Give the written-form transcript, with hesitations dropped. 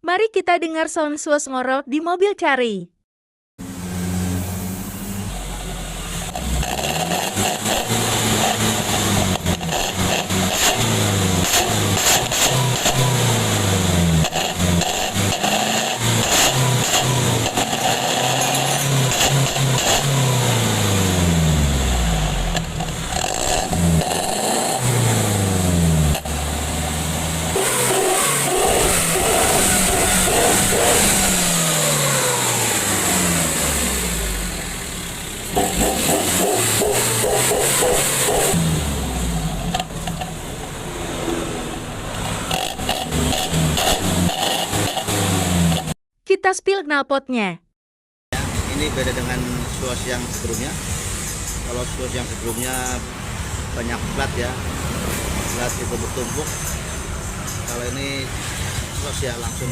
Mari kita dengar sound sus ngorok di mobil cari. Kita spill knalpotnya. Ini beda dengan sus yang sebelumnya. Kalau sus yang sebelumnya banyak plat ya, plat itu bertumpuk. Kalau ini sus ya langsung